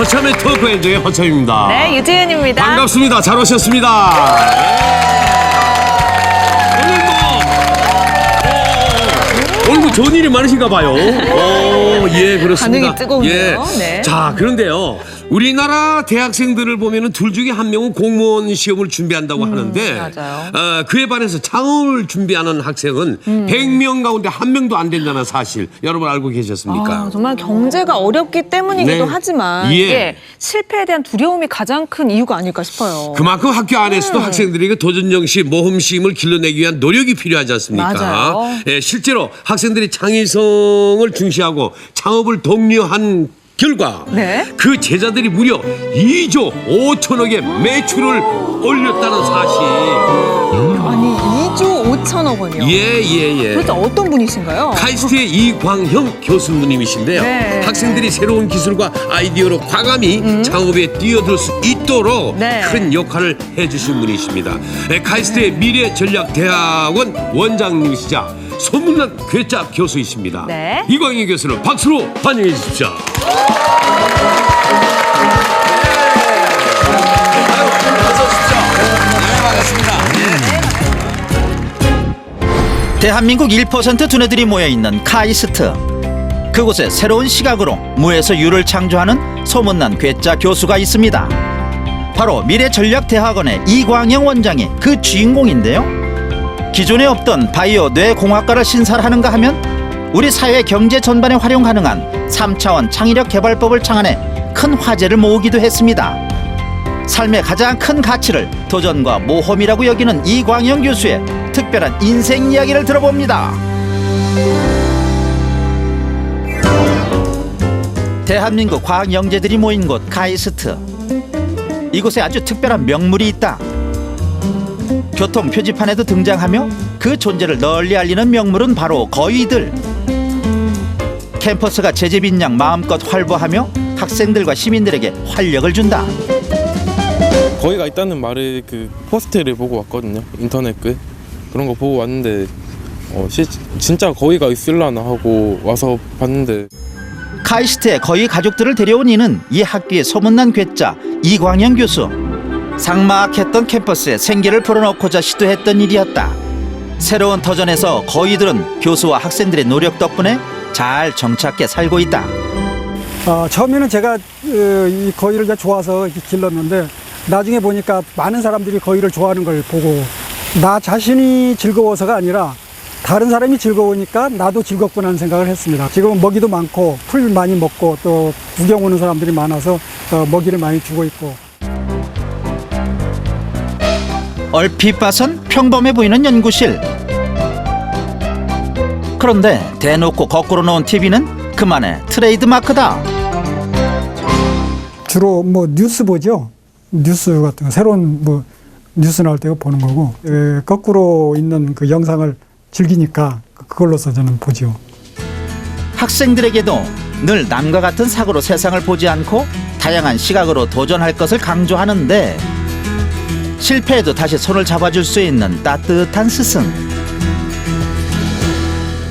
허참의 토크 엔조의 허참입니다. 네, 유지은입니다. 반갑습니다. 잘 오셨습니다. 오늘 뭐 좋은 일이 많으신가 봐요. 예, 그렇습니다. 반응이 뜨거운데요. 예. 네. 자, 그런데요. 우리나라 대학생들을 보면은 둘 중에 한 명은 공무원 시험을 준비한다고 하는데 맞아요. 그에 반해서 창업을 준비하는 학생은 100명 가운데 한 명도 안 된다는 사실 여러분 알고 계셨습니까? 정말 경제가 어렵기 때문이기도 네. 하지만 예. 이게 실패에 대한 두려움이 가장 큰 이유가 아닐까 싶어요. 그만큼 학교 안에서도 학생들에게 도전정시, 모험심을 길러내기 위한 노력이 필요하지 않습니까? 맞아요. 예, 실제로 학생들이 창의성을 중시하고 창업을 독려한 결과 네. 그 제자들이 무려 2조 5천억의 매출을 올렸다는 사실. 아니 2조 5천억 원이요. 예. 도대체 어떤 분이신가요? 카이스트의 이광형 교수님이신데요. 네. 학생들이 새로운 기술과 아이디어로 과감히 창업에 뛰어들 수 있도록 네. 큰 역할을 해주신 분이십니다. 카이스트의 미래전략대학원 원장님이시자 소문난 괴짜 교수이십니다. 네. 이광형 교수를 박수로 환영해 주십시오. 대한민국 1% 두뇌들이 모여있는 카이스트. 그곳에 새로운 시각으로 무에서 유를 창조하는 소문난 괴짜 교수가 있습니다. 바로 미래전략대학원의 이광영 원장이 그 주인공인데요. 기존에 없던 바이오 뇌공학과를 신설하는가 하면 우리 사회 경제 전반에 활용 가능한 3차원 창의력 개발법을 창안해 큰 화제를 모으기도 했습니다. 삶의 가장 큰 가치를 도전과 모험이라고 여기는 이광영 교수의 특별한 인생 이야기를 들어봅니다. 대한민국 과학 영재들이 모인 곳 카이스트. 이곳에 아주 특별한 명물이 있다. 교통 표지판에도 등장하며 그 존재를 널리 알리는 명물은 바로 거위들. 캠퍼스가 제집인 양 마음껏 활보하며 학생들과 시민들에게 활력을 준다. 거위가 있다는 말을 그 포스트를 보고 왔거든요. 인터넷 글 그런 거 보고 왔는데 진짜 거위가 있을라나 하고 와서 봤는데 카이스트의 거위 가족들을 데려온 이는 이 학교의 소문난 괴짜 이광영 교수. 삭막했던 캠퍼스에 생기를 불어넣고자 시도했던 일이었다. 새로운 터전에서 거위들은 교수와 학생들의 노력 덕분에 잘 정착해 살고 있다. 처음에는 제가 이 거위를 이제 좋아서 이렇게 길렀는데 나중에 보니까 많은 사람들이 거위를 좋아하는 걸 보고 나 자신이 즐거워서가 아니라 다른 사람이 즐거우니까 나도 즐겁구나 하는 생각을 했습니다. 지금은 먹이도 많고 풀 많이 먹고 또 구경 오는 사람들이 많아서 먹이를 많이 주고 있고. 얼핏 봐선 평범해 보이는 연구실. 그런데 대놓고 거꾸로 놓은 TV는 그만의 트레이드 마크다. 주로 뭐 뉴스 보죠. 뉴스 같은 거 새로운 뭐 뉴스 나올 때 보는 거고 거꾸로 있는 그 영상을 즐기니까 그걸로서 저는 보죠. 학생들에게도 늘 남과 같은 사고로 세상을 보지 않고 다양한 시각으로 도전할 것을 강조하는데 실패해도 다시 손을 잡아줄 수 있는 따뜻한 스승.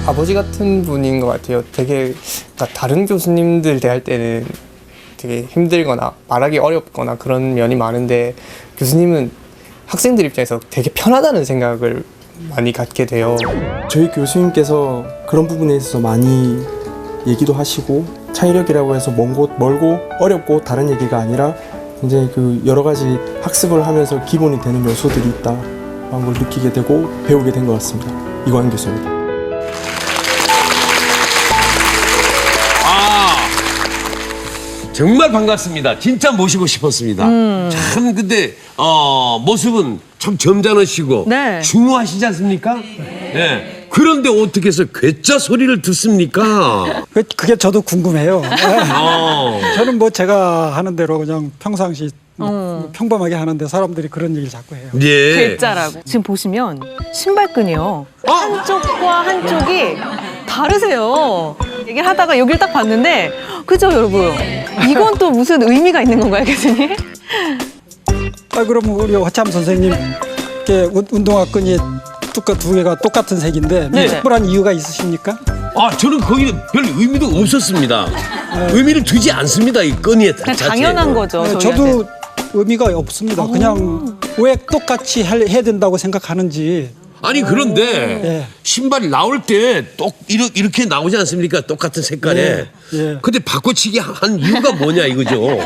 아버지 같은 분인 것 같아요. 되게 다른 교수님들 대할 때는 되게 힘들거나 말하기 어렵거나 그런 면이 많은데 교수님은 학생들 입장에서 되게 편하다는 생각을 많이 갖게 돼요. 저희 교수님께서 그런 부분에 있어서 많이 얘기도 하시고 창의력이라고 해서 멀고 어렵고 다른 얘기가 아니라 이제 그 여러 가지 학습을 하면서 기본이 되는 요소들이 있다라는 걸 느끼게 되고 배우게 된 것 같습니다. 이광영 교수입니다. 정말 반갑습니다. 진짜 모시고 싶었습니다. 참 근데 모습은 참 점잖으시고 네. 중후하시지 않습니까? 네. 그런데 어떻게 해서 괴짜 소리를 듣습니까? 그게 저도 궁금해요. 저는 뭐 제가 하는 대로 그냥 평상시 평범하게 하는데 사람들이 그런 얘기를 자꾸 해요. 예. 괴짜라고. 지금 보시면 신발끈이요. 한쪽과 한쪽이 다르세요. 얘기를 하다가 여기를 딱 봤는데 그죠 여러분? 이건 또 무슨 의미가 있는 건가요 교수님? 그럼 우리 화참 선생님 운동화 끈이 두 개가 똑같은 색인데 네. 특별한 이유가 있으십니까? 저는 거기는 별 의미도 없었습니다. 의미를 두지 않습니다. 이 건의에 그냥 자체에. 당연한 거죠. 네, 저희한테. 저도 의미가 없습니다. 그냥 왜 똑같이 해야 된다고 생각하는지. 아니 그런데 예. 신발이 나올 때 똑 이렇게 나오지 않습니까? 똑같은 색깔에. 예, 예. 근데 바꿔치기 한 이유가 뭐냐 이거죠.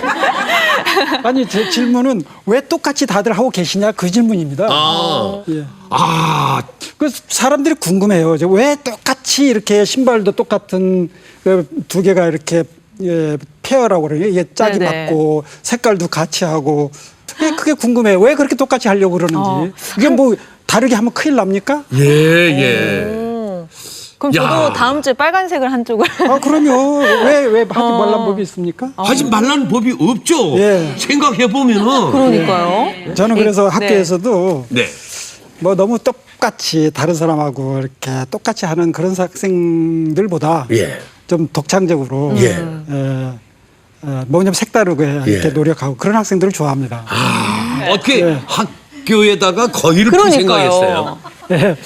아니 제 질문은 왜 똑같이 다들 하고 계시냐 그 질문입니다. 아, 예. 아, 그 사람들이 궁금해요. 이제 왜 똑같이 이렇게 신발도 똑같은 두 개가 이렇게 페어라고 그러요. 이게 짝이 네네. 맞고 색깔도 같이 하고 그게 궁금해요. 왜 그렇게 똑같이 하려고 그러는지. 이게 뭐 다르게 하면 큰일 납니까? 예, 예. 그럼 야. 저도 다음 주에 빨간색을 한쪽을. 아 그럼요. 왜 하지 말란 법이 있습니까? 하지 말라는 법이 없죠. 예. 생각해 보면은. 그러니까요. 저는 그래서 네. 학교에서도 네. 뭐 너무 똑같이 다른 사람하고 이렇게 똑같이 하는 그런 학생들보다 예. 좀 독창적으로 예. 뭐냐면 색다르게 이렇게 예. 노력하고 그런 학생들을 좋아합니다. 어떻게 네. 학교에다가 거의를 그 생각했어요. 예.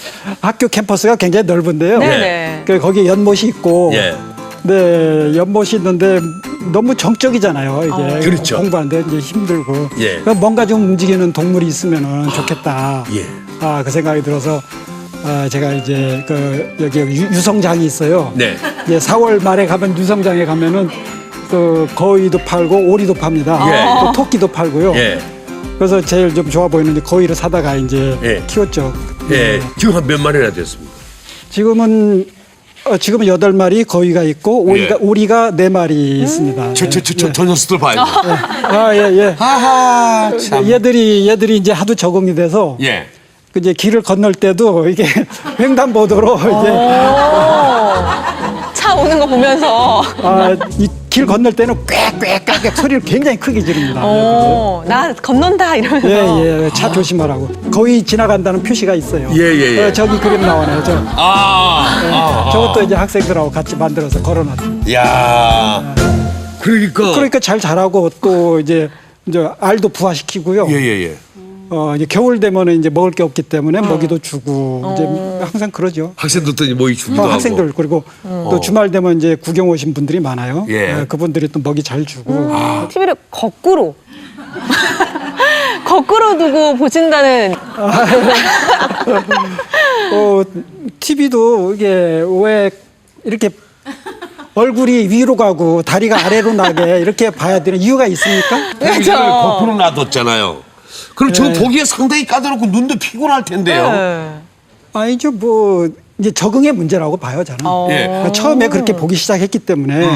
학교 캠퍼스가 굉장히 넓은데요. 네네. 거기 연못이 있고, 예. 네 연못이 있는데 너무 정적이잖아요. 이게 그렇죠. 공부하는데 이제 힘들고, 예. 그러니까 뭔가 좀 움직이는 동물이 있으면은 좋겠다. 예. 그 생각이 들어서 제가 이제 여기 유성장이 있어요. 네. 이제 4월 말에 가면 유성장에 가면은 그 거위도 팔고 오리도 팝니다. 예. 또 토끼도 팔고요. 예. 그래서 제일 좀 좋아 보이는 게 거위를 사다가 이제 예. 키웠죠. 예. 지금 한 몇 마리나 됐습니까? 지금은 8마리 거위가 있고 예. 오리가 4마리 있습니다. 저 녀석들 봐요. 예. 하하. 참. 얘들이 이제 하도 적응이 돼서 예. 이제 길을 건널 때도 이게 횡단보도로 이제 차 오는 거 보면서. 이 길 건널 때는 꽥꽥꽥 소리를 굉장히 크게 지릅니다. 나 건넌다 이러면서. 예, 차 조심하라고. 거의 지나간다는 표시가 있어요. 예. 저기 그림 나오네요. 저것도 이제 학생들하고 같이 만들어서 걸어놨죠. 야. 그러니까. 잘 자라고 또 이제 알도 부화시키고요. 예. 이제 겨울 되면은 이제 먹을 게 없기 때문에 먹이도 주고 이제 항상 그러죠. 학생들도 모이 주기도 하고. 학생들 그리고 또 주말 되면 이제 구경 오신 분들이 많아요. 예. 그분들이 또 먹이 잘 주고. TV를 거꾸로. 거꾸로 두고 보신다는. TV도 이게 왜 이렇게 얼굴이 위로 가고 다리가 아래로 나게 이렇게 봐야 되는 이유가 있습니까? 텔레비전을 거꾸로 놔뒀잖아요. 그럼 저 보기에 상당히 까다롭고 눈도 피곤할 텐데요. 네. 아니죠, 뭐 이제 적응의 문제라고 봐요, 저는. 예. 처음에 그렇게 보기 시작했기 때문에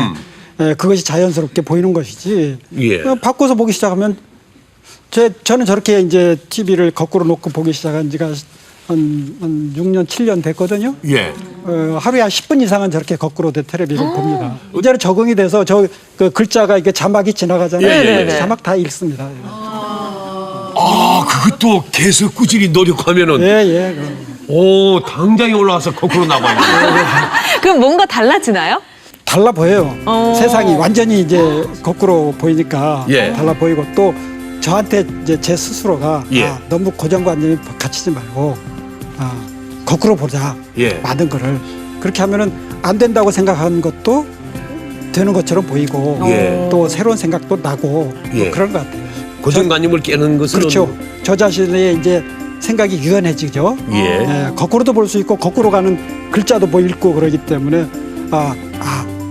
그것이 자연스럽게 보이는 것이지. 예. 바꿔서 보기 시작하면 저는 저렇게 이제 TV를 거꾸로 놓고 보기 시작한 지가 한 6년, 7년 됐거든요. 예. 하루에 한 10분 이상은 저렇게 거꾸로 텔레비를 봅니다. 이제는 적응이 돼서 그 글자가 이게 자막이 지나가잖아요. 예. 자막 다 읽습니다. 그것도 계속 꾸준히 노력하면은. 예. 오, 당장에 올라와서 거꾸로 나가요. 그럼 뭔가 달라지나요? 달라 보여요. 세상이 완전히 이제 거꾸로 보이니까 예. 달라 보이고 또 저한테 이제 제 스스로가 예. 너무 고정관념에 갇히지 말고 거꾸로 보자. 예. 많은 거를 그렇게 하면은 안 된다고 생각한 것도 되는 것처럼 보이고 예. 또 새로운 생각도 나고 예. 그런 것 같아요. 고정관념을 깨는 것은. 그렇죠. 저 자신의 이제 생각이 유연해지죠. 예. 거꾸로도 볼 수 있고 거꾸로 가는 글자도 뭐 읽고 그러기 때문에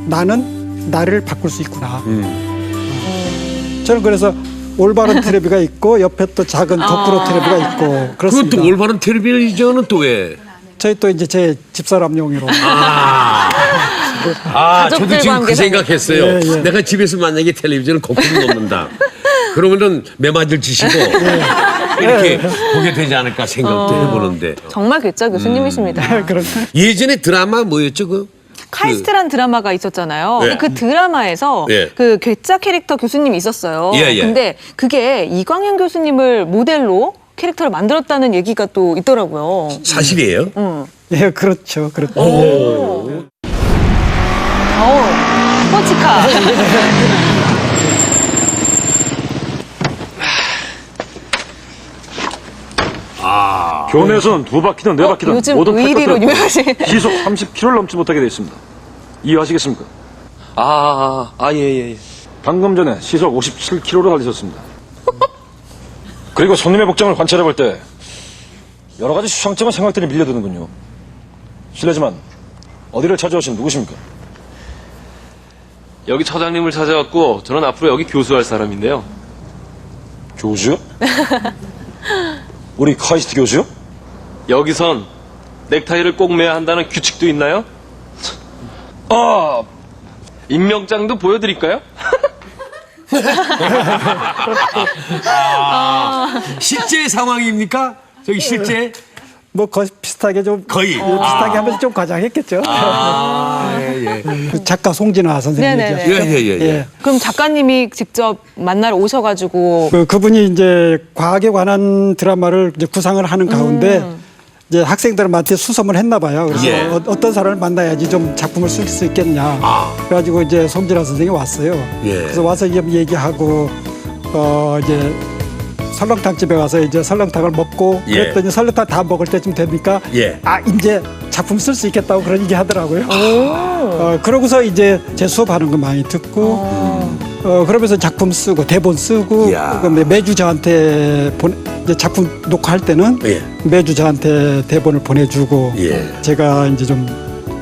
나는 나를 바꿀 수 있구나. 저는 그래서 올바른 텔레비가 있고 옆에 또 작은 거꾸로 텔레비가 있고 그렇습니다. 그것도 올바른 텔레비전은 또 왜? 저희 또 이제 제 집사람용으로. 저도 지금 그 생각했어요. 예. 내가 집에서 만약에 텔레비전을 거꾸로 놓는다. 그러면은 매맞을 지시고 이렇게 보게 되지 않을까 생각도 해보는데. 정말 괴짜 교수님이십니다. 예전에 드라마 뭐였죠? 카이스트란 드라마가 있었잖아요. 예. 그 드라마에서 예. 그 괴짜 캐릭터 교수님이 있었어요. 예. 근데 그게 이광현 교수님을 모델로 캐릭터를 만들었다는 얘기가 또 있더라고요. 사실이에요? 예, 그렇죠. 스포츠카. 교내선 2바퀴든 4바퀴든 요즘 모든 의리로 탈것들 유명하신. 시속 30km를 넘지 못하게 되어 있습니다. 이해하시겠습니까? 예. 방금 전에 시속 57km로 달리셨습니다. 그리고 손님의 복장을 관찰해 볼 때 여러 가지 수상쩍은 생각들이 밀려드는군요. 실례지만 어디를 찾아오신 누구십니까? 여기 처장님을 찾아왔고 저는 앞으로 여기 교수할 사람인데요. 교수요? 우리 카이스트 교수요? 여기선 넥타이를 꼭 매야 한다는 규칙도 있나요? 임명장도 보여드릴까요? 실제 상황입니까? 저기 실제? 뭐 거의 비슷하게 좀 거의. 비슷하게 하면서 좀 과장했겠죠. 예. 그 작가 송진아 선생님 네네네. 얘기하죠. 예. 그럼 작가님이 직접 만나러 오셔가지고 그분이 이제 과학에 관한 드라마를 이제 구상을 하는 가운데 이제 학생들한테 수소문 했나 봐요. 그래서 예. 어떤 사람을 만나야지 좀 작품을 쓸 수 있겠냐. 그래가지고 이제 송진아 선생이 왔어요. 예. 그래서 와서 이제 얘기하고 이제 설렁탕 집에 가서 이제 설렁탕을 먹고 예. 그랬더니 설렁탕 다 먹을 때쯤 되니까 예. 이제 작품 쓸 수 있겠다고 그런 얘기 하더라고요. 그러고서 이제 제 수업하는 거 많이 듣고 그러면서 작품 쓰고 대본 쓰고 이야. 그다음에 매주 저한테 이제 작품 녹화할 때는 예. 매주 저한테 대본을 보내주고 예. 제가 이제 좀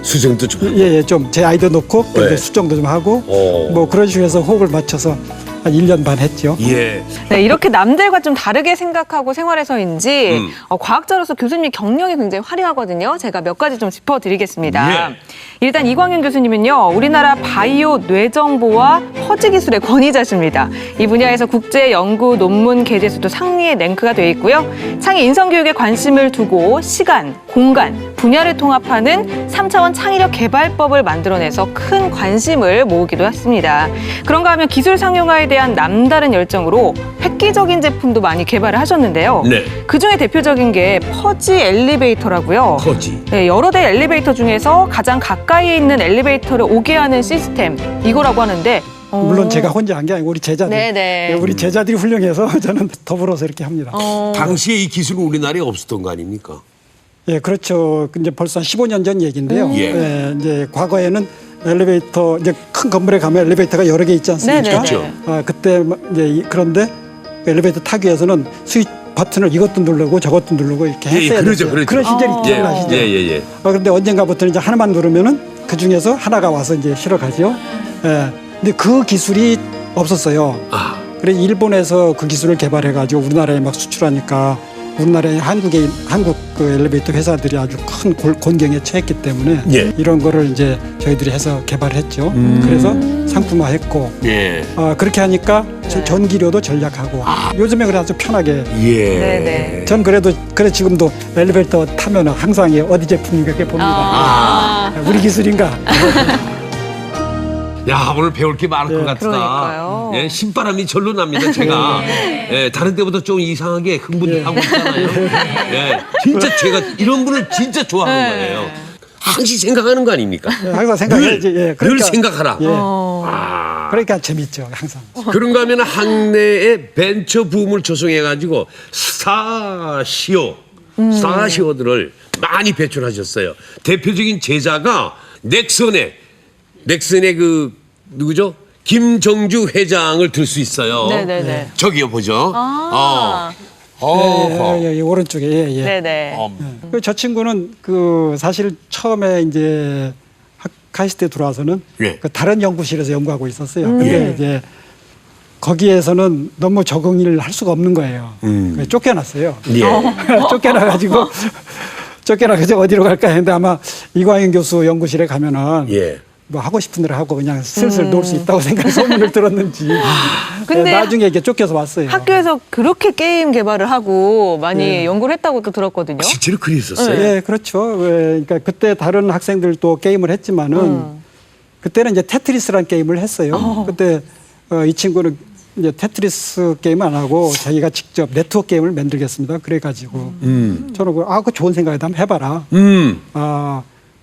수정도 좀 하고. 좀 제 아이디어 넣고 또 네. 이제 수정도 좀 하고 오. 뭐 그런 식으로 해서 호흡을 맞춰서 한 1년 반 했죠. 예. 네, 이렇게 남들과 좀 다르게 생각하고 생활해서인지 과학자로서 교수님 경력이 굉장히 화려하거든요. 제가 몇 가지 좀 짚어드리겠습니다. 예. 일단 이광윤 교수님은요, 우리나라 바이오 뇌정보와 허지 기술의 권위자십니다. 이 분야에서 국제 연구 논문 게재수도 상위에 랭크가 되어 있고요. 창의 인성교육에 관심을 두고 시간, 공간, 분야를 통합하는 3차원 창의력 개발법을 만들어내서 큰 관심을 모으기도 했습니다. 그런가 하면 기술 상용화에 대한 남다른 열정으로 획기적인 제품도 많이 개발을 하셨는데요. 네. 그중에 대표적인 게 퍼지 엘리베이터라고요. 퍼지. 네, 여러 대 엘리베이터 중에서 가장 가까이에 있는 엘리베이터를 오게 하는 시스템 이거라고 하는데 물론 제가 혼자 한 게 아니고 우리 제자들, 네네. 우리 제자들이 훌륭해서 저는 더불어서 이렇게 합니다. 당시에 이 기술은 우리나라에 없었던 거 아닙니까? 예, 그렇죠. 이제 벌써 한 15년 전 얘기인데요. 예. 이제 과거에는 엘리베이터 이제 큰 건물에 가면 엘리베이터가 여러 개 있지 않습니까? 네네. 그렇죠. 그때 이제 그런데 엘리베이터 타기 위해서는 스위치 버튼을 이것도 누르고 저것도 누르고 이렇게 예, 했어야 그러죠, 됐어요. 그러죠. 그런 시절이 기억나시죠? 예. 그런데 언젠가부터는 이제 하나만 누르면은 그 중에서 하나가 와서 이제 실어가죠. 예. 근데 그 기술이 없었어요. 그래서 일본에서 그 기술을 개발해가지고 우리나라에 막 수출하니까 우리나라의 한국 그 엘리베이터 회사들이 아주 큰 곤경에 처했기 때문에 예. 이런 거를 이제 저희들이 해서 개발했죠. 그래서 상품화했고 예. 그렇게 하니까 전기료도 절약하고 요즘에 그래 아주 편하게. 예. 네네. 전 그래 지금도 엘리베이터 타면 항상 어디 제품인가 이렇게 봅니다. 우리 기술인가. 야, 오늘 배울 게 많을 것 같다. 그러니까요. 예, 신바람이 절로 납니다, 제가. 예, 다른 때보다 좀 이상하게 흥분하고 있잖아요. 예, 진짜 제가 이런 분을 진짜 좋아하는 거예요. 항상 생각하는 거 아닙니까? 항상 생각해야지. 예, 늘 생각하라. 예. 그러니까 재밌죠, 항상. 그런가 하면 학내에 벤처 붐을 조성해가지고 스타시오들을 많이 배출하셨어요. 대표적인 제자가 넥슨의 그 누구죠? 김정주 회장을 들 수 있어요. 네네네. 저기요 보죠. 예, 오른쪽에. 예. 네네. 저 친구는 그 사실 처음에 이제 카이스트에 들어와서는 예. 그 다른 연구실에서 연구하고 있었어요. 근데 이제 거기에서는 너무 적응을 할 수가 없는 거예요. 그래서 쫓겨났어요. 예. 쫓겨나가지고 어디로 갈까 했는데 아마 이광윤 교수 연구실에 가면은 예. 뭐 하고 싶은 대로 하고 그냥 슬슬 놀 수 있다고 소문을 들었는지 근데 나중에 이게 쫓겨서 왔어요. 학교에서 그렇게 게임 개발을 하고 많이 연구를 했다고 또 들었거든요. 실제로 그랬었어요. 예, 그렇죠. 그러니까 그때 다른 학생들도 게임을 했지만은 그때는 이제 테트리스라는 게임을 했어요. 그때 이 친구는 이제 테트리스 게임을 안 하고 자기가 직접 네트워크 게임을 만들겠습니다. 그래가지고 저는 그거 좋은 생각이다. 한번 해봐라.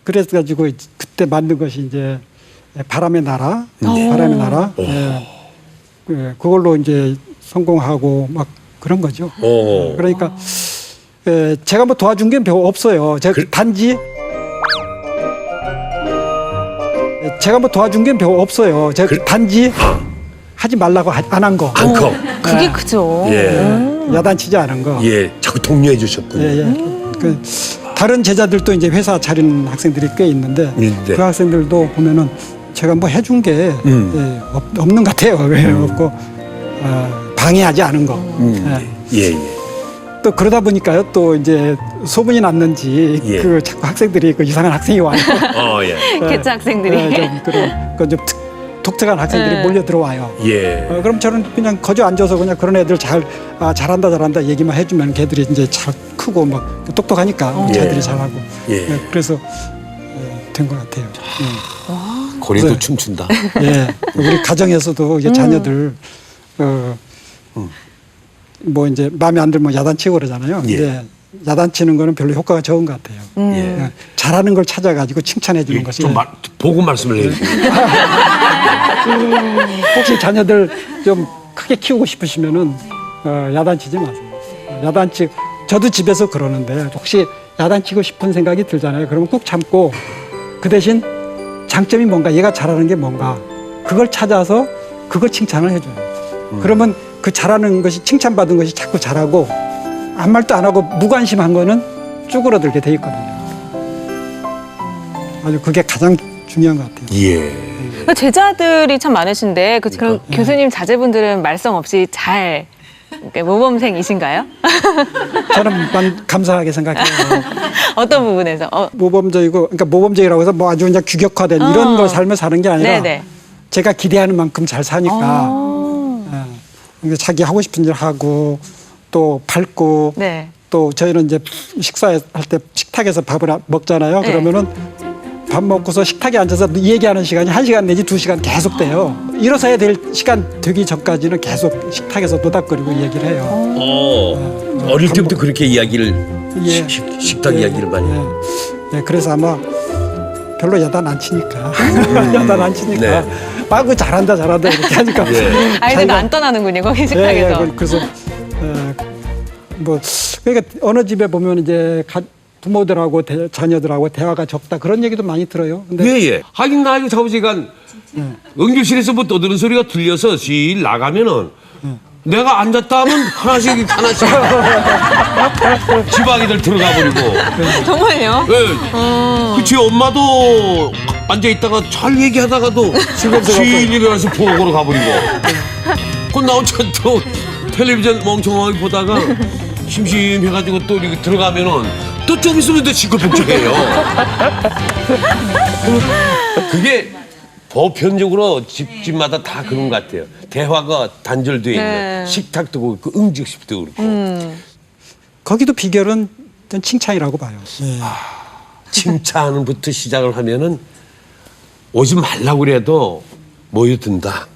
그래가지고 그때 만든 것이 이제 바람의 나라, 바람의 나라. 예. 그걸로 이제 성공하고 막 그런 거죠. 그러니까 제가 뭐 도와준 게 별로 없어요. 제가 단지 제가 뭐 도와준 게 별로 없어요. 제가 단지 하지 말라고 안 한 거. 안커. 그게 크죠. 예. 야단치지 않은 거. 예. 자꾸 독려해 주셨군요. 예, 예. 그 다른 제자들도 이제 회사 차린 학생들이 꽤 있는데 네. 그 학생들도 보면은 제가 뭐 해준 게 예, 없는 것 같아요. 왜 없고 방해하지 않은 거. 예, 예. 또 그러다 보니까요. 또 이제 소문이 났는지 예. 그 자꾸 학생들이 그 이상한 학생이 와요. 예. 개짜 학생들이. 예, 좀 그런 좀 독특한 학생들이 네. 몰려 들어와요. 예. 그럼 저는 그냥 거저 앉아서 그냥 그런 애들 잘한다 얘기만 해주면 걔들이 이제 잘 크고 막 똑똑하니까 자기들이 예. 잘하고 예. 그래서 된 것 같아요. 고래도 네. 춤춘다. 예, 우리 가정에서도 이제 자녀들 뭐 이제 마음에 안 들면 야단치고 그러잖아요. 예. 근데 야단치는 거는 별로 효과가 적은 것 같아요. 예. 예, 잘하는 걸 찾아가지고 칭찬해 주는 것이 좀 보고 말씀을 해주세요. 혹시 자녀들 좀 크게 키우고 싶으시면은 야단치지 마세요. 저도 집에서 그러는데 혹시 야단치고 싶은 생각이 들잖아요. 그러면 꾹 참고 그 대신 장점이 뭔가, 얘가 잘하는 게 뭔가 그걸 찾아서 그걸 칭찬을 해줘요. 그러면 그 잘하는 것이 칭찬받은 것이 자꾸 잘하고 아무 말도 안 하고 무관심한 거는 쭈그러들게 돼 있거든요. 아주 그게 가장 중요한 것 같아요. 예. 그 제자들이 참 많으신데 그럼 교수님 자제분들은 말썽 없이 잘 모범생이신가요? 저는 감사하게 생각해요. 어떤 부분에서? 모범적이고, 그러니까 모범적이라고 해서 뭐 아주 그냥 규격화된 이런 걸 삶을 사는 게 아니라 네네. 제가 기대하는 만큼 잘 사니까 예. 자기 하고 싶은 일 하고 또 밝고 네. 또 저희는 이제 식사할 때 식탁에서 밥을 먹잖아요. 네. 그러면은 밥 먹고서 식탁에 앉아서 얘기하는 시간이 1시간 내지 2시간 계속 돼요. 일어서야 될 시간 되기 전까지는 계속 식탁에서 노닥거리고 얘기를 해요. 어릴 때부터 그렇게 이야기를 예. 식탁 이야기를 많이. 예, 그래서 아마 별로 야단 안 치니까 야단 안 치니까 네. 그 잘한다 이렇게 하니까 아이들은 안 떠나는군요, 거기 예, 식탁에서. 그래서 뭐 그러니까 어느 집에 보면 이제 부모들하고 자녀들하고 대화가 적다 그런 얘기도 많이 들어요. 근데 예. 하긴 나 이거 사무시간 응급실에서 뭐 떠드는 소리가 들려서 실 나가면은 내가 앉았다 하면 하나씩 지방이들 들어가 버리고. 정말요? 예. 그치 엄마도 앉아 있다가 잘 얘기하다가도 실 일어나서 부엌으로 가버리고. 그건 나 혼자 또 텔레비전 멍청하게 보다가 심심해가지고 또 이렇게 들어가면은 또 좀 있으면 또 시끌벅적해요. 그게 보편적으로 집집마다 다 그런 것 같아요. 대화가 단절되어 있는 네. 식탁도 그렇고 응급실도 그렇고. 거기도 비결은 전 칭찬이라고 봐요. 예. 칭찬부터 시작을 하면은 오지 말라고 그래도 모여든다.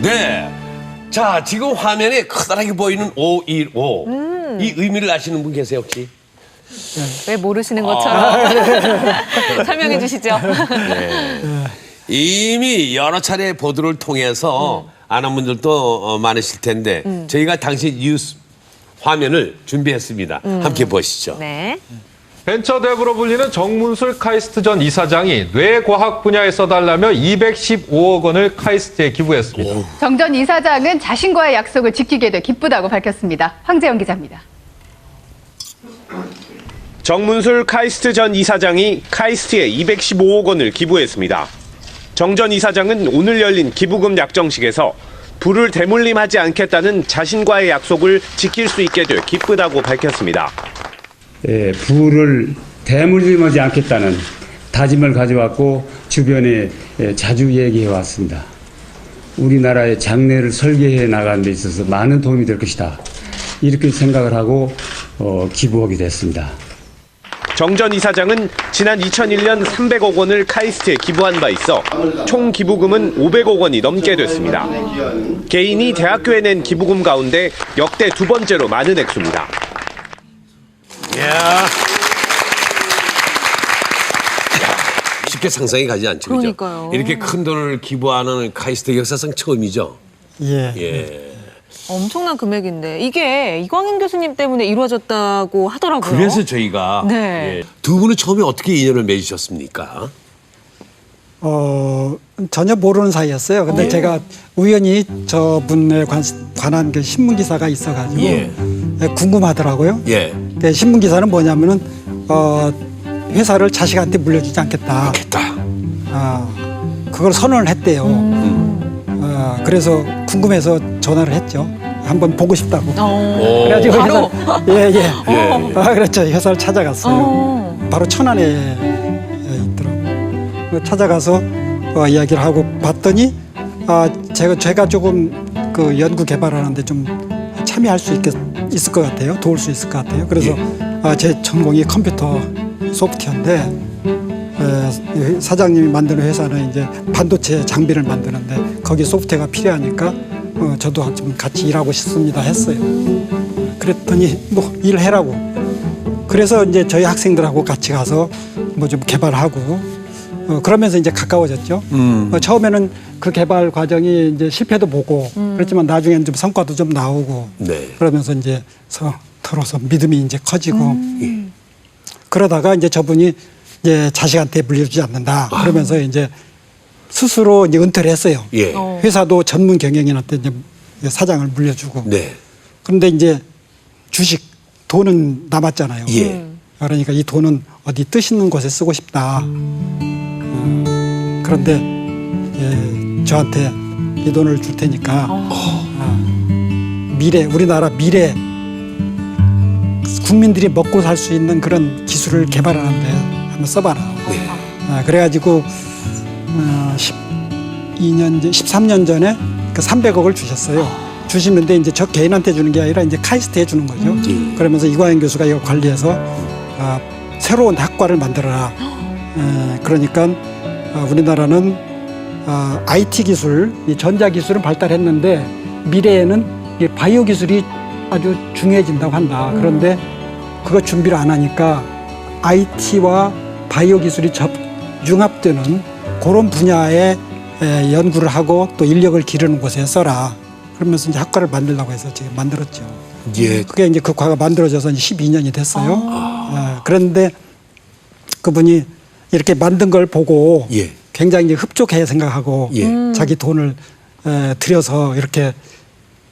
네. 자, 지금 화면에 커다랗게 보이는 515. 이 의미를 아시는 분 계세요, 혹시? 왜 모르시는 것처럼 설명해 주시죠. 이미 여러 차례 보도를 통해서 아는 분들도 많으실 텐데 저희가 당시 뉴스 화면을 준비했습니다. 함께 보시죠. 네. 벤처대부로 불리는 정문술 카이스트 전 이사장이 뇌과학 분야에 써달라며 215억 원을 카이스트에 기부했습니다. 정 전 이사장은 자신과의 약속을 지키게 돼 기쁘다고 밝혔습니다. 황재영 기자입니다. 정문술 카이스트 전 이사장이 카이스트에 215억 원을 기부했습니다. 정 전 이사장은 오늘 열린 기부금 약정식에서 부를 대물림하지 않겠다는 자신과의 약속을 지킬 수 있게 돼 기쁘다고 밝혔습니다. 부를 대물림하지 않겠다는 다짐을 가져왔고 주변에 자주 얘기해 왔습니다. 우리나라의 장래를 설계해 나가는 데 있어서 많은 도움이 될 것이다. 이렇게 생각을 하고 기부하게 됐습니다. 정 전 이사장은 지난 2001년 300억 원을 카이스트에 기부한 바 있어 총 기부금은 500억 원이 넘게 됐습니다. 개인이 대학교에 낸 기부금 가운데 역대 두 번째로 많은 액수입니다. 야. 쉽게 상상이 가지 않죠. 그죠? 그러니까요. 이렇게 큰 돈을 기부하는 카이스트 역사상 처음이죠. 예. 예. 엄청난 금액인데 이게 이광인 교수님 때문에 이루어졌다고 하더라고요. 그래서 저희가 네. 예. 두 분은 처음에 어떻게 인연을 맺으셨습니까? 전혀 모르는 사이였어요. 근데 제가 우연히 저분에 관한 그 신문 기사가 있어가지고 예. 궁금하더라고요. 예. 그 신문 기사는 뭐냐면은 회사를 자식한테 물려주지 않겠다. 그걸 선언을 했대요. 그래서 궁금해서 전화를 했죠. 한번 보고 싶다고. 그래가지고 바로? 예예. 그렇죠. 회사를 찾아갔어요. 바로 천안에 있더라고요. 찾아가서 이야기를 하고 봤더니 제가 조금 그 연구 개발하는데 좀 참여할 수 있을 것 같아요. 도울 수 있을 것 같아요. 그래서 제 전공이 컴퓨터 소프트웨어인데 사장님이 만드는 회사는 이제 반도체 장비를 만드는데 거기 소프트웨어가 필요하니까 저도 좀 같이 일하고 싶습니다 했어요. 그랬더니 뭐 일해라고. 그래서 이제 저희 학생들하고 같이 가서 뭐 좀 개발하고 그러면서 이제 가까워졌죠. 처음에는 그 개발 과정이 이제 실패도 보고 그렇지만 나중에는 좀 성과도 좀 나오고 그러면서 이제 서로서 믿음이 이제 커지고 그러다가 이제 저분이 이제 자식한테 물려주지 않는다. 그러면서 이제 스스로 이제 은퇴를 했어요. 예. 회사도 전문 경영인한테 이제 사장을 물려주고. 네. 그런데 이제 주식 돈은 남았잖아요. 예. 그러니까 이 돈은 어디 뜻 있는 곳에 쓰고 싶다. 그런데 저한테 이 돈을 줄 테니까 우리나라 미래 국민들이 먹고 살 수 있는 그런 기술을 개발하는데 한번 써봐라. 그래가지고 13년 전에 그 300억을 주셨어요. 주시는데 이제 저 개인한테 주는 게 아니라 이제 카이스트에 주는 거죠. 그러면서 이광인 교수가 이걸 관리해서 새로운 학과를 만들어라. 그러니까 우리나라는 IT 기술, 이 전자 기술은 발달했는데 미래에는 이 바이오 기술이 아주 중요해진다고 한다. 그런데 그거 준비를 안 하니까 IT와 바이오 기술이 융합되는 그런 분야에 연구를 하고 또 인력을 기르는 곳에 써라. 그러면서 이제 학과를 만들려고 해서 지금 만들었죠. 예. 그게 이제 그 과가 만들어져서 이제 12년이 됐어요. 그런데 그분이 이렇게 만든 걸 보고 굉장히 이제 흡족해 생각하고 자기 돈을 들여서 이렇게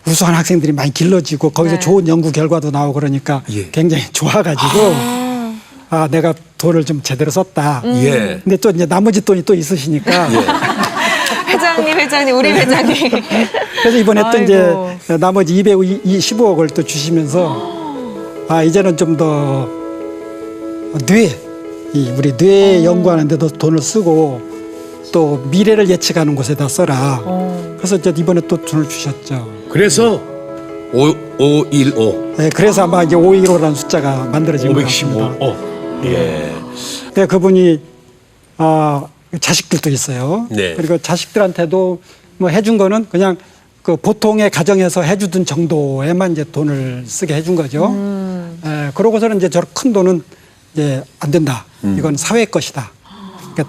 우수한 학생들이 많이 길러지고 거기서 좋은 연구 결과도 나오고 그러니까 굉장히 좋아가지고 내가 돈을 좀 제대로 썼다. 근데 또 이제 나머지 돈이 또 있으시니까 회장님, 우리 회장님. 그래서 이번에 또 이제 나머지 215억을 또 주시면서 이제는 좀 더 우리 뇌 연구하는 데도 돈을 쓰고 또 미래를 예측하는 곳에다 써라. 그래서 이제 이번에 또 돈을 주셨죠. 그래서 515. 네, 그래서 아마 이제 515라는 숫자가 만들어진 것 같습니다. 515. 예. 근데 그분이 자식들도 있어요. 네. 그리고 자식들한테도 뭐 해준 거는 그냥 그 보통의 가정에서 해주던 정도에만 이제 돈을 쓰게 해준 거죠. 그러고서는 이제 저런 큰 돈은 이제 안 된다. 이건 사회 것이다.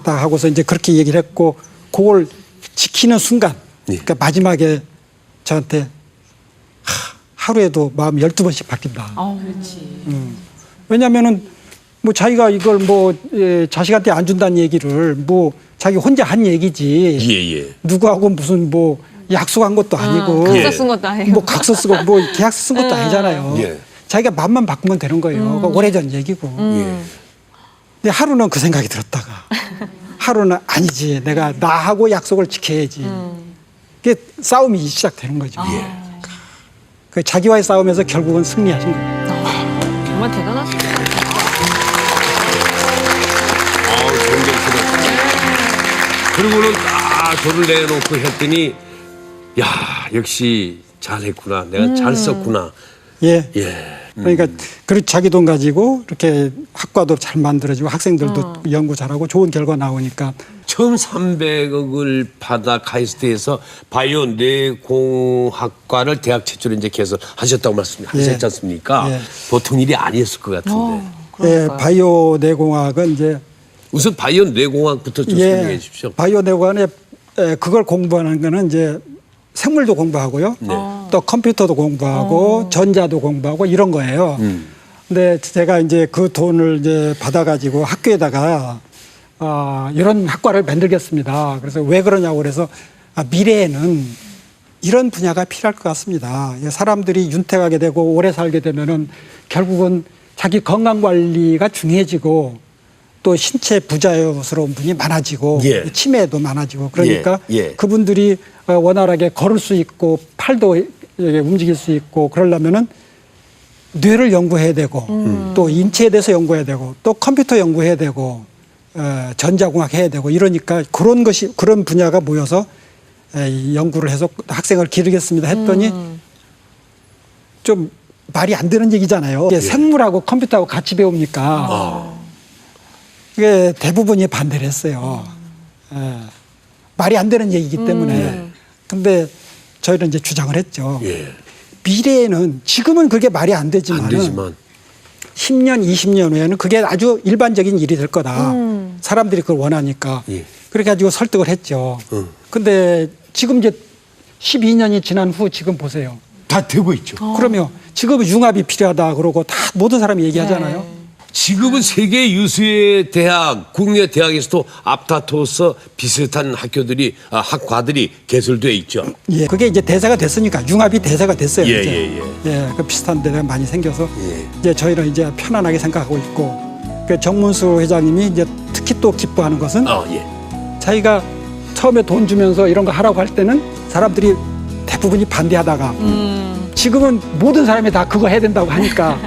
딱 하고서 이제 그렇게 얘기를 했고 그걸 지키는 순간 그러니까 마지막에 저한테 하루에도 마음이 12번씩 바뀐다. 왜냐면은 뭐 자기가 이걸 뭐 자식한테 안 준다는 얘기를 뭐 자기 혼자 한 얘기지. 누구하고 무슨 뭐 약속한 것도 아니고. 각서 쓴 것도 아니고. 뭐 각서 쓰고 뭐 계약서 쓴 것도 아니잖아요. 자기가 마음만 바꾸면 되는 거예요. 오래전 얘기고. 근데 하루는 그 생각이 들었다가 하루는 아니지. 내가 나하고 약속을 지켜야지. 그게 싸움이 시작되는 거죠. 그 자기와의 싸움에서 결국은 승리하신 거예요. 정말 대단하시다. 그리고는 돈을 내놓고 했더니 야 역시 잘했구나. 내가 잘 썼구나. 그러니까 그렇게 자기 돈 가지고 이렇게 학과도 잘 만들어지고 학생들도 연구 잘하고 좋은 결과 나오니까 처음 300억을 받아 카이스트에서 바이오 뇌공학과를 대학 최초로 이제 개설하셨다고 말씀하셨지 않습니까? 보통 일이 아니었을 것 같은데. 바이오 뇌공학은 이제 우선 바이오 뇌공학부터 좀 설명해 주십시오. 바이오 뇌관에 그걸 공부하는 거는 이제 생물도 공부하고요. 네. 또 컴퓨터도 공부하고 전자도 공부하고 이런 거예요. 근데 제가 이제 그 돈을 이제 받아가지고 학교에다가 이런 학과를 만들겠습니다. 그래서 왜 그러냐고 그래서 미래에는 이런 분야가 필요할 것 같습니다. 사람들이 윤택하게 되고 오래 살게 되면은 결국은 자기 건강 관리가 중요해지고 또 신체 부자연스러운 분이 많아지고 예. 치매도 많아지고 그러니까 예. 그분들이 원활하게 걸을 수 있고 팔도 움직일 수 있고 그러려면은 뇌를 연구해야 되고 또 인체에 대해서 연구해야 되고 또 컴퓨터 연구해야 되고 전자공학 해야 되고 이러니까 그런 분야가 모여서 연구를 해서 학생을 기르겠습니다 했더니 좀 말이 안 되는 얘기잖아요. 예. 생물하고 컴퓨터하고 같이 배웁니까? 이게 대부분이 반대를 했어요. 말이 안 되는 얘기이기 때문에. 근데 저희는 이제 주장을 했죠. 예. 미래에는 지금은 그게 말이 안 되지만 10년, 20년 후에는 그게 아주 일반적인 일이 될 거다. 사람들이 그걸 원하니까. 예. 그렇게 가지고 설득을 했죠. 근데 지금 이제 12년이 지난 후 지금 보세요. 다 되고 있죠. 그러면 지금은 융합이 필요하다 그러고 다 모든 사람이 얘기하잖아요. 지금은 세계 유수의 대학, 국내 대학에서도 앞다퉈서 비슷한 학과들이 개설돼 있죠. 예, 그게 이제 대세가 됐으니까 융합이 대세가 됐어요. 예, 이제. 예. 그 비슷한 데가 많이 생겨서 예. 이제 저희는 이제 편안하게 생각하고 있고 그 정문수 회장님이 이제 특히 또 기뻐하는 것은 예. 자기가 처음에 돈 주면서 이런 거 하라고 할 때는 사람들이 대부분이 반대하다가 지금은 모든 사람이 다 그거 해야 된다고 하니까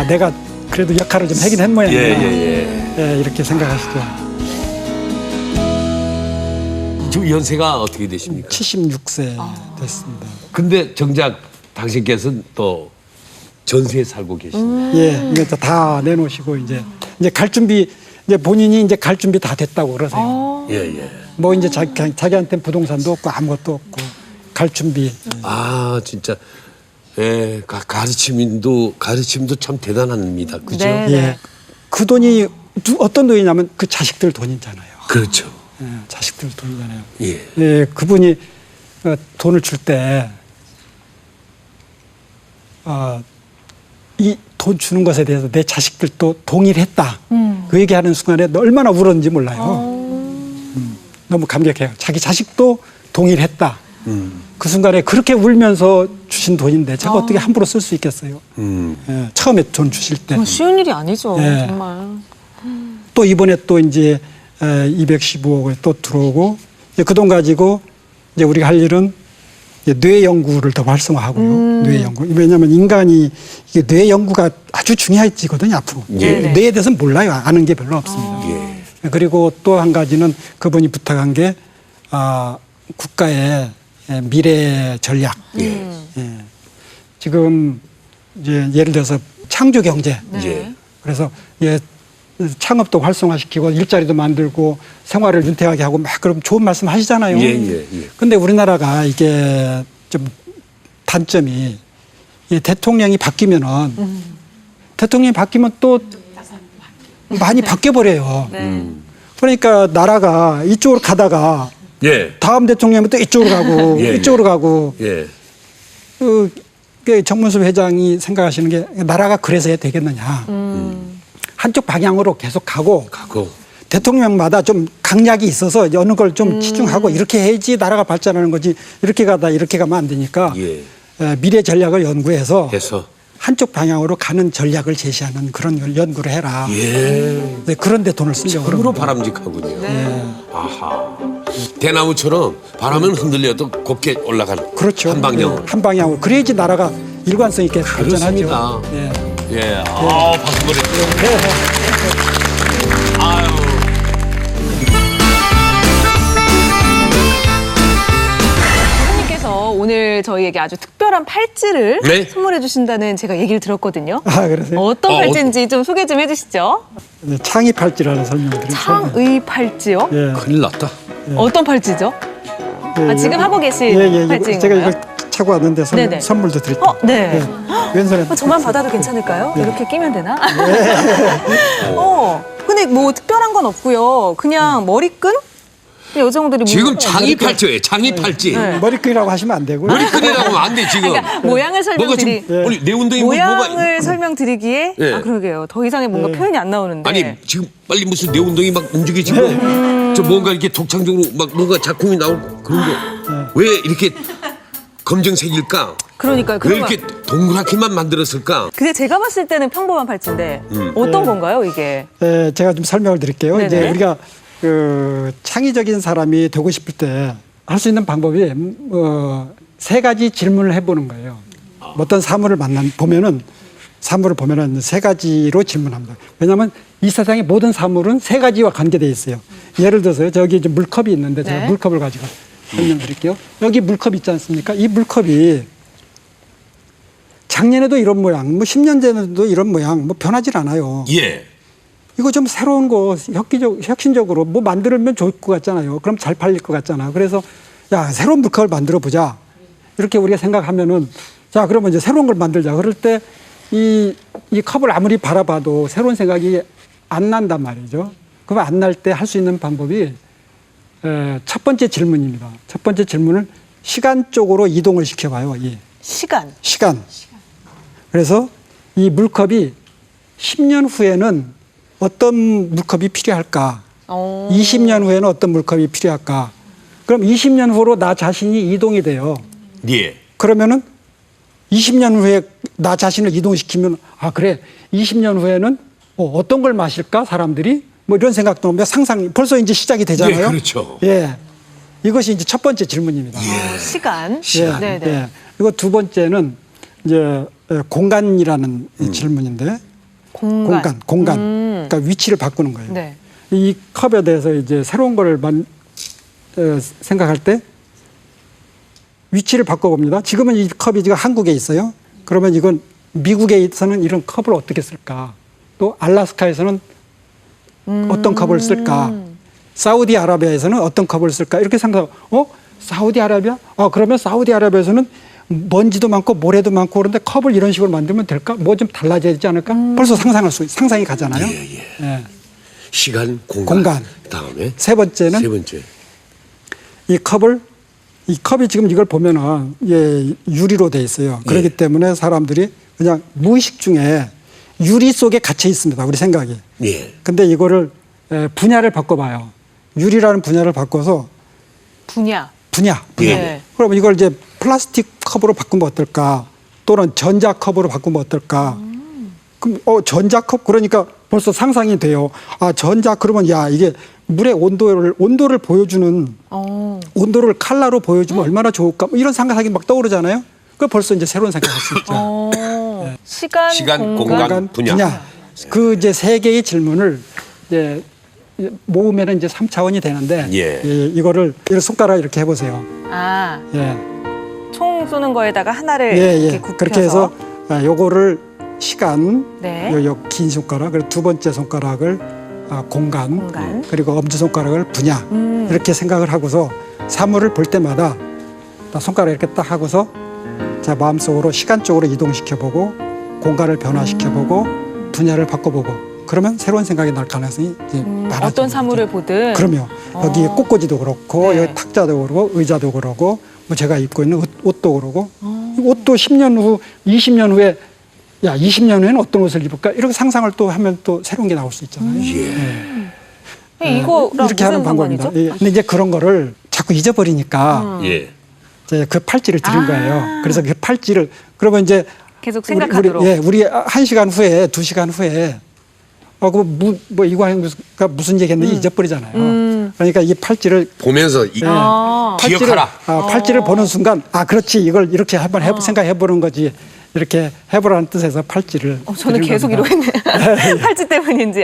내가 그래도 역할을 좀 하긴 한 모양이에요. 예, 이렇게 생각하시죠. 지금 연세가 어떻게 되십니까? 76세 됐습니다. 근데 정작 당신께서는 또 전세에 살고 계시네요. 예, 이거 다 내놓으시고 이제 갈 준비 이제 본인이 이제 갈 준비 다 됐다고 그러세요. 예. 뭐 이제 자기한테 부동산도 없고 아무것도 없고 갈 준비. 진짜. 예, 가르침도 참 대단합니다. 그죠? 네. 예. 그 돈이 어떤 돈이냐면 그 자식들 돈이잖아요. 그렇죠. 예, 자식들 돈이잖아요. 예. 예, 그분이 돈을 줄 때 이 돈 주는 것에 대해서 내 자식들도 동의를 했다. 그 얘기하는 순간에 얼마나 울었는지 몰라요. 너무 감격해요. 자기 자식도 동의를 했다. 그 순간에 그렇게 울면서 주신 돈인데 제가 어떻게 함부로 쓸 수 있겠어요. 예, 처음에 돈 주실 때. 쉬운 일이 아니죠. 예. 정말. 또 이번에 또 이제 215억을 또 들어오고 그 돈 가지고 이제 우리가 할 일은 이제 뇌 연구를 더 활성화하고요. 뇌 연구. 왜냐하면 인간이 이게 뇌 연구가 아주 중요해지거든요. 앞으로. 예. 뇌에 대해서는 몰라요. 아는 게 별로 없습니다. 그리고 또 한 가지는 그분이 부탁한 게 국가의 미래 전략. 예. 지금 이제 예를 들어서 창조 경제. 그래서 창업도 활성화시키고 일자리도 만들고 생활을 윤택하게 하고 막 그럼 좋은 말씀 하시잖아요. 근데 우리나라가 이게 좀 단점이 이 대통령이 바뀌면은 대통령이 바뀌면 또 많이 바뀌어 버려요. 그러니까 나라가 이쪽으로 가다가 다음 대통령이 또 이쪽으로 가고 이쪽으로 가고 그 정문수 회장이 생각하시는 게 나라가 그래서 해야 되겠느냐. 한쪽 방향으로 계속 가고 대통령마다 좀 강약이 있어서 어느 걸 좀 치중하고 이렇게 해야지 나라가 발전하는 거지 이렇게 가다 이렇게 가면 안 되니까 미래 전략을 연구해서 한쪽 방향으로 가는 전략을 제시하는 그런 걸 연구를 해라. 네, 그런 데 돈을 쓰려고. 참으로 바람직하군요. 아하. 대나무처럼 바람은 흔들려도 곱게 올라가는. 그렇죠. 한 방향으로. 한 방향으로. 그래야지 나라가 일관성 있게 발전하죠. 박수 보내주세요. 아유. 선생님께서 오늘 저희에게 아주 특별한 팔찌를 선물해 주신다는 제가 얘기를 들었거든요. 그러세요? 어떤 팔찌인지 좀 소개 좀 해주시죠. 창의 팔찌라는 설명드리죠. 창의 팔찌요? 큰일 났다. 어떤 팔찌죠? 지금 하고 계신 팔찌인가요? 제가 이거 차고 왔는데 선물도 드릴게요. 네. 왼손에. 저만 받아도 괜찮을까요? 이렇게 끼면 되나? 근데 뭐 특별한 건 없고요. 그냥 머리끈? 여성들이 지금 장이 팔찌예요. 장이 팔찌. 네. 머리끈이라고 하시면 안 되고요. 머리끈이라고 하면 안 돼 지금. 그러니까 모양을 설명드리. 아니 내 운동이 모양을 설명드리기에 네. 아 그러게요. 더 이상의 뭔가 표현이 안 나오는데. 아니 지금 빨리 무슨 내 운동이 막 움직이지고 저 뭔가 이렇게 독창적으로 막 뭔가 작품이 나오고 그런 거 왜 이렇게 검정색일까? 그러니까요. 왜 이렇게 동그랗게만 만들었을까? 근데 제가 봤을 때는 평범한 팔찌인데 어떤 건가요 이게? 제가 좀 설명을 드릴게요. 네네. 이제 우리가 그 창의적인 사람이 되고 싶을 때 할 수 있는 방법이 세 가지 질문을 해보는 거예요. 어떤 사물을 보면은 세 가지로 질문합니다. 왜냐하면 이 세상의 모든 사물은 세 가지와 관계되어 있어요. 예를 들어서요. 저기 이제 물컵이 있는데 제가 네. 물컵을 가지고 설명드릴게요. 여기 물컵 있지 않습니까? 이 물컵이 작년에도 이런 모양, 뭐 10년 전에도 이런 모양, 뭐 변하질 않아요. 예. 이거 좀 새로운 거 혁신적으로 뭐 만들면 좋을 것 같잖아요. 그럼 잘 팔릴 것 같잖아. 그래서 야 새로운 물컵을 만들어 보자. 이렇게 우리가 생각하면은 자 그러면 이제 새로운 걸 만들자. 그럴 때 이 컵을 아무리 바라봐도 새로운 생각이 안 난단 말이죠. 그럼 안 날 때 할 수 있는 방법이 첫 번째 질문입니다. 첫 번째 질문을 시간 쪽으로 이동을 시켜봐요. 시간. 그래서 이 물컵이 10년 후에는 어떤 물컵이 필요할까? 20년 후에는 어떤 물컵이 필요할까? 그럼 20년 후로 나 자신이 이동이 돼요. 예. 그러면은 20년 후에 나 자신을 이동시키면 아 그래 20년 후에는 어떤 걸 마실까 사람들이 뭐 이런 생각도 하면 상상 벌써 이제 시작이 되잖아요. 예, 그렇죠. 예, 이것이 이제 첫 번째 질문입니다. 시간. 예, 네네. 예. 그리고 두 번째는 이제 공간이라는 질문인데 공간. 그러니까 위치를 바꾸는 거예요. 네. 이 컵에 대해서 이제 새로운 거를 생각할 때 위치를 바꿔봅니다. 지금은 이 컵이 지금 한국에 있어요. 그러면 이건 미국에서는 이런 컵을 어떻게 쓸까? 또 알라스카에서는 어떤 컵을 쓸까? 사우디아라비아에서는 어떤 컵을 쓸까? 이렇게 생각하고 사우디아라비아? 그러면 사우디아라비아에서는 먼지도 많고 모래도 많고 그런데 컵을 이런 식으로 만들면 될까? 뭐 좀 달라져야 되지 않을까? 벌써 상상이 가잖아요. 예. 시간, 공간. 그다음에 세 번째는 이 컵이 지금 이걸 보면은 유리로 돼 있어요. 그렇기 때문에 사람들이 그냥 무의식 중에 유리 속에 갇혀 있습니다. 우리 생각이. 예. 근데 이거를 분야를 바꿔봐요. 유리라는 분야를 바꿔서 분야. 예. 그러면 이걸 이제 플라스틱 컵으로 바꾸면 어떨까? 또는 전자컵으로 바꾸면 어떨까? 그럼 전자컵 그러니까 벌써 상상이 돼요. 그러면 이게 물의 온도를 보여주는 온도를 칼라로 보여주면 얼마나 좋을까? 뭐 이런 생각이 막 떠오르잖아요. 그 벌써 이제 새로운 생각할 수 있죠. 네. 시간, 공간, 분야. 그 이제 세 개의 질문을 이제 모으면 이제 3차원이 되는데 이거를 손가락 이렇게 해보세요. 총 쏘는 거에다가 하나를 이렇게 굽혀서 그렇게 해서 요거를 시간, 네. 긴 손가락, 그리고 두 번째 손가락을 공간, 그리고 엄지손가락을 분야 이렇게 생각을 하고서 사물을 볼 때마다 손가락 이렇게 딱 하고서 자 마음속으로 시간 쪽으로 이동시켜보고 공간을 변화시켜보고 분야를 바꿔보고 그러면 새로운 생각이 날 가능성이 이제 많아집니다. 어떤 사물을 보든. 그럼요. 여기 꽃꽂이도 그렇고 여기 탁자도 그렇고 의자도 그렇고 뭐 제가 입고 있는 옷도 그러고 옷도 10년 후, 20년 후에 20년 후에는 어떤 옷을 입을까? 이렇게 상상을 또 하면 또 새로운 게 나올 수 있잖아요. 이거랑 이렇게 하는 방법입니다. 근데 이제 그런 거를 자꾸 잊어버리니까 이제 그 팔찌를 드린 거예요. 그래서 그 팔찌를 그러면 이제 계속 생각하도록. 우리 1시간 후에 2시간 후에 뭐 이거 무슨 얘기했는지 잊어버리잖아요. 그러니까 이 팔찌를 보면서 기억하라. 팔찌를 보는 순간 그렇지 이걸 이렇게 한번 생각해보는 거지. 이렇게 해보라는 뜻에서 팔찌를. 저는 계속 이러고 있네. 팔찌 때문인지.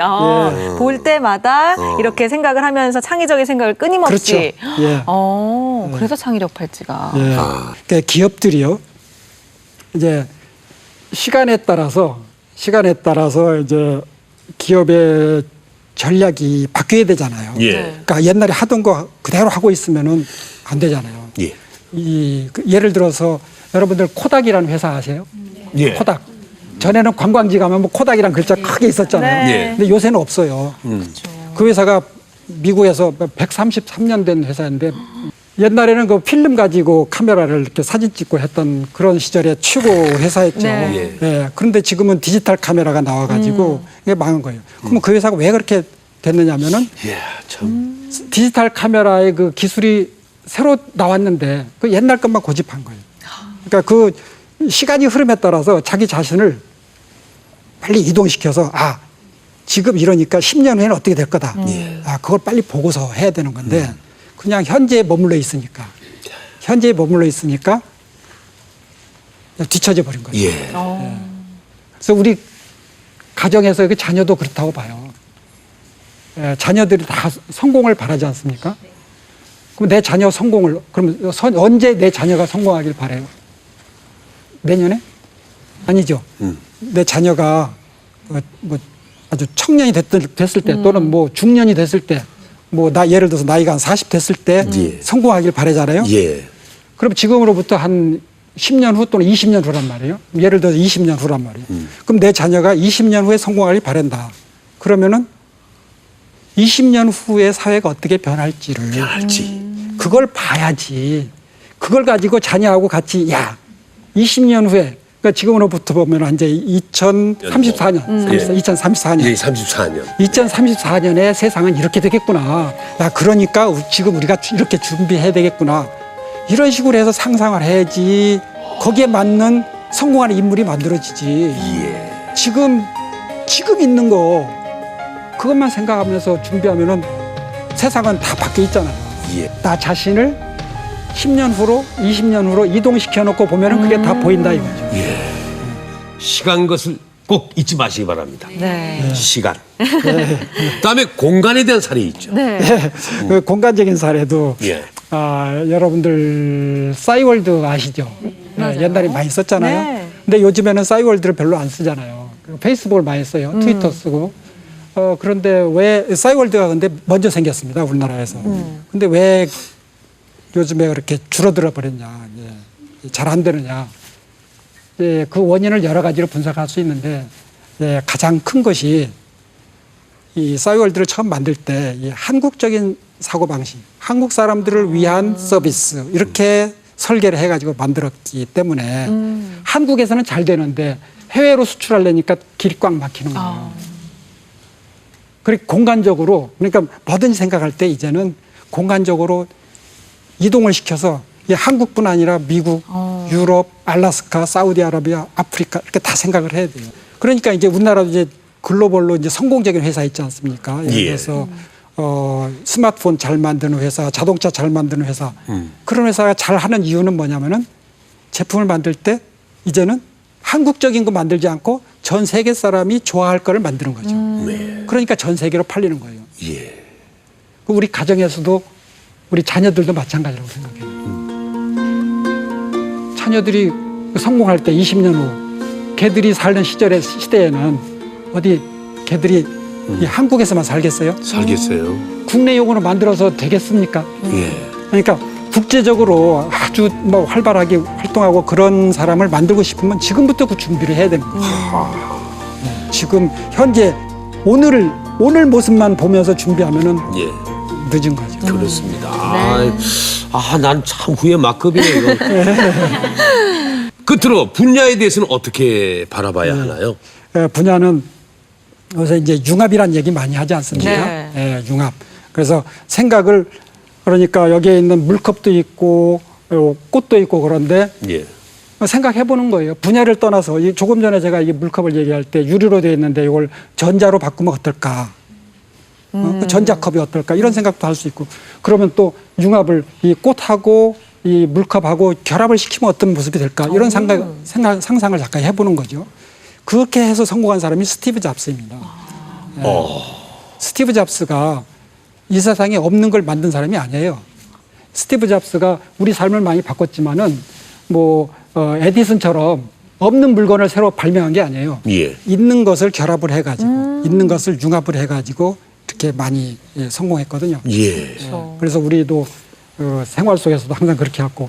볼 때마다 이렇게 생각을 하면서 창의적인 생각을 끊임없이. 그렇죠. 그래서 창의력 팔찌가. 그러니까 기업들이요. 이제 시간에 따라서 이제 기업의 전략이 바뀌어야 되잖아요. 그러니까 옛날에 하던 거 그대로 하고 있으면은 안 되잖아요. 예를 들어서 여러분들 코닥이라는 회사 아세요? 코닥. 전에는 관광지 가면 뭐 코닥이란 글자 크게 있었잖아요. 네. 근데 요새는 없어요. 그 회사가 미국에서 133년 된 회사인데 옛날에는 그 필름 가지고 카메라를 이렇게 사진 찍고 했던 그런 시절의 최고 회사였죠. 네. 예, 그런데 지금은 디지털 카메라가 나와가지고 이게 망한 거예요. 그러면 그 회사가 왜 그렇게 됐느냐면은 참. 디지털 카메라의 그 기술이 새로 나왔는데 그 옛날 것만 고집한 거예요. 그러니까 그 시간이 흐름에 따라서 자기 자신을 빨리 이동시켜서 아 지금 이러니까 10년 후에는 어떻게 될 거다. 아 그걸 빨리 보고서 해야 되는 건데 그냥 현재에 머물러 있으니까 뒤처져 버린 거죠. 예. 그래서 우리 가정에서 그 자녀도 그렇다고 봐요. 예, 자녀들이 다 성공을 바라지 않습니까? 그럼 내 자녀 성공을 그러면 언제 내 자녀가 성공하길 바래요? 내년에? 아니죠. 내 자녀가 뭐 아주 청년이 됐을 때 또는 뭐 중년이 됐을 때 뭐 나 예를 들어서 나이가 한 40 됐을 때 성공하길 바라잖아요. 예. 그럼 지금으로부터 한 10년 후 또는 20년 후란 말이에요. 예를 들어서 20년 후란 말이에요. 그럼 내 자녀가 20년 후에 성공하길 바란다. 그러면은 20년 후에 사회가 어떻게 변할지를 그걸 봐야지. 그걸 가지고 자녀하고 같이 야 20년 후에 그러니까 지금으로부터 보면 이제 2034년, 2034년. 2034년에 세상은 이렇게 되겠구나. 야 그러니까 지금 우리가 이렇게 준비해야 되겠구나. 이런 식으로 해서 상상을 해야지 거기에 맞는 성공하는 인물이 만들어지지. 지금 있는 거 그것만 생각하면서 준비하면은 세상은 다 바뀌어 있잖아요. 나 자신을 10년 후로 20년 후로 이동시켜 놓고 보면은 그게 다 보인다 이거죠. 시간 것을 꼭 잊지 마시기 바랍니다. 네. 시간. 그다음에 공간에 대한 사례 있죠. 네. 그 공간적인 사례도 예. 여러분들 싸이월드 아시죠? 옛날에 많이 썼잖아요. 네. 근데 요즘에는 싸이월드를 별로 안 쓰잖아요. 페이스북을 많이 써요. 트위터 쓰고. 그런데 왜 싸이월드가 근데 먼저 생겼습니다. 우리나라에서. 근데 왜 요즘에 그렇게 줄어들어 버렸냐, 잘 안 되느냐. 그 원인을 여러 가지로 분석할 수 있는데 가장 큰 것이 이 싸이월드를 처음 만들 때 이 한국적인 사고방식, 한국 사람들을 위한 서비스 이렇게 설계를 해가지고 만들었기 때문에 한국에서는 잘 되는데 해외로 수출하려니까 길이 꽉 막히는 거예요. 그리고 공간적으로 그러니까 뭐든지 생각할 때 이제는 공간적으로 이동을 시켜서 한국뿐 아니라 미국, 유럽, 알래스카, 사우디아라비아, 아프리카 이렇게 다 생각을 해야 돼요. 그러니까 이제 우리나라도 이제 글로벌로 이제 성공적인 회사 있지 않습니까? 예를 들어서 스마트폰 잘 만드는 회사, 자동차 잘 만드는 회사 그런 회사가 잘 하는 이유는 뭐냐면은 제품을 만들 때 이제는 한국적인 거 만들지 않고 전 세계 사람이 좋아할 거를 만드는 거죠. 그러니까 전 세계로 팔리는 거예요. 우리 가정에서도 우리 자녀들도 마찬가지라고 생각해요. 자녀들이 성공할 때 20년 후 걔들이 살던 시대에는 어디 걔들이 이 한국에서만 살겠어요? 살겠어요. 국내 용어로 만들어서 되겠습니까? 그러니까 국제적으로 아주 뭐 활발하게 활동하고 그런 사람을 만들고 싶으면 지금부터 그 준비를 해야 됩니다. 지금 현재 오늘 모습만 보면서 준비하면은 늦은 거죠. 그렇습니다. 난 참 후회 막급이에요. 끝으로 분야에 대해서는 어떻게 바라봐야 하나요? 분야는 요새 이제 융합이라는 얘기 많이 하지 않습니까? 융합. 그래서 생각을 그러니까 여기에 있는 물컵도 있고 꽃도 있고 그런데 생각해보는 거예요. 분야를 떠나서 조금 전에 제가 이 물컵을 얘기할 때 유리로 되어 있는데 이걸 전자로 바꾸면 어떨까? 전자컵이 어떨까? 이런 생각도 할 수 있고 그러면 또 융합을 이 꽃하고 이 물컵하고 결합을 시키면 어떤 모습이 될까? 이런 상상을 잠깐 해보는 거죠. 그렇게 해서 성공한 사람이 스티브 잡스입니다. 스티브 잡스가 이 세상에 없는 걸 만든 사람이 아니에요. 스티브 잡스가 우리 삶을 많이 바꿨지만은 에디슨처럼 없는 물건을 새로 발명한 게 아니에요. 있는 것을 결합을 해가지고 있는 것을 융합을 해가지고 이렇게 많이 성공했거든요. 그래서 우리도 생활 속에서도 항상 그렇게 하고.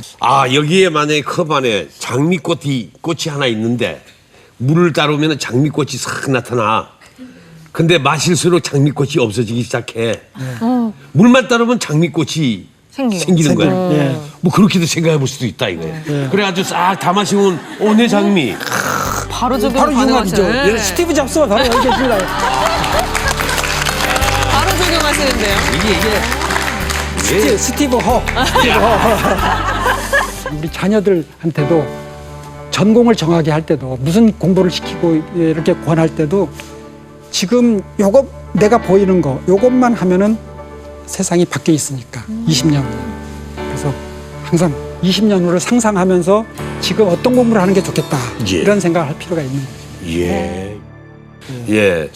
여기에 만약에 컵 안에 장미꽃이 하나 있는데 물을 따르면 장미꽃이 싹 나타나. 근데 마실수록 장미꽃이 없어지기 시작해. 물만 따르면 장미꽃이 생기는 거야. 뭐 그렇게도 생각해 볼 수도 있다 이거예요. 그래가지고 싹 다 마시면 내 장미. 바로 적용 바로 융합이죠. 가능하시네. 스티브 잡스가 바로 여기 계십니다. 바로 적용하시는데요. 이게 스티브 허. 우리 자녀들한테도 전공을 정하게 할 때도 무슨 공부를 시키고 이렇게 권할 때도 지금 요거 내가 보이는 거 요것만 하면은 세상이 바뀌어 있으니까 20년 후. 그래서 항상 20년 후를 상상하면서 지금 어떤 공부를 하는 게 좋겠다 이런 생각을 할 필요가 있는 거죠. 예.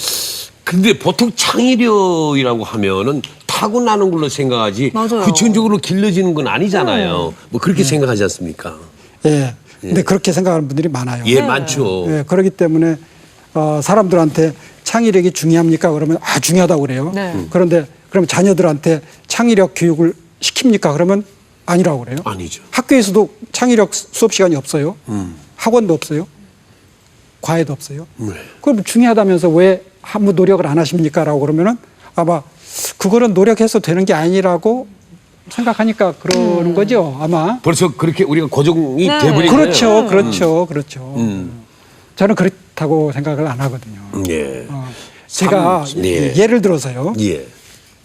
근데 보통 창의력이라고 하면은 타고나는 걸로 생각하지 맞아요. 후천적으로 길러지는 건 아니잖아요. 뭐 그렇게 생각하지 않습니까? 예. 근데 그렇게 생각하는 분들이 많아요. 예, 많죠. 예, 그렇기 때문에 사람들한테 창의력이 중요합니까? 그러면 중요하다고 그래요. 그런데 그럼 자녀들한테 창의력 교육을 시킵니까? 그러면 아니라고 그래요. 아니죠. 학교에서도 창의력 수업 시간이 없어요. 학원도 없어요. 과외도 없어요. 그럼 중요하다면서 왜 아무 노력을 안 하십니까? 라고 그러면은 아마 그거는 노력해서 되는 게 아니라고 생각하니까 그러는 거죠. 아마. 벌써 그렇게 우리가 고정이 돼버린 거예요. 그렇죠. 저는 그렇다고 생각을 안 하거든요. 예. 제가 예를 들어서요. 예.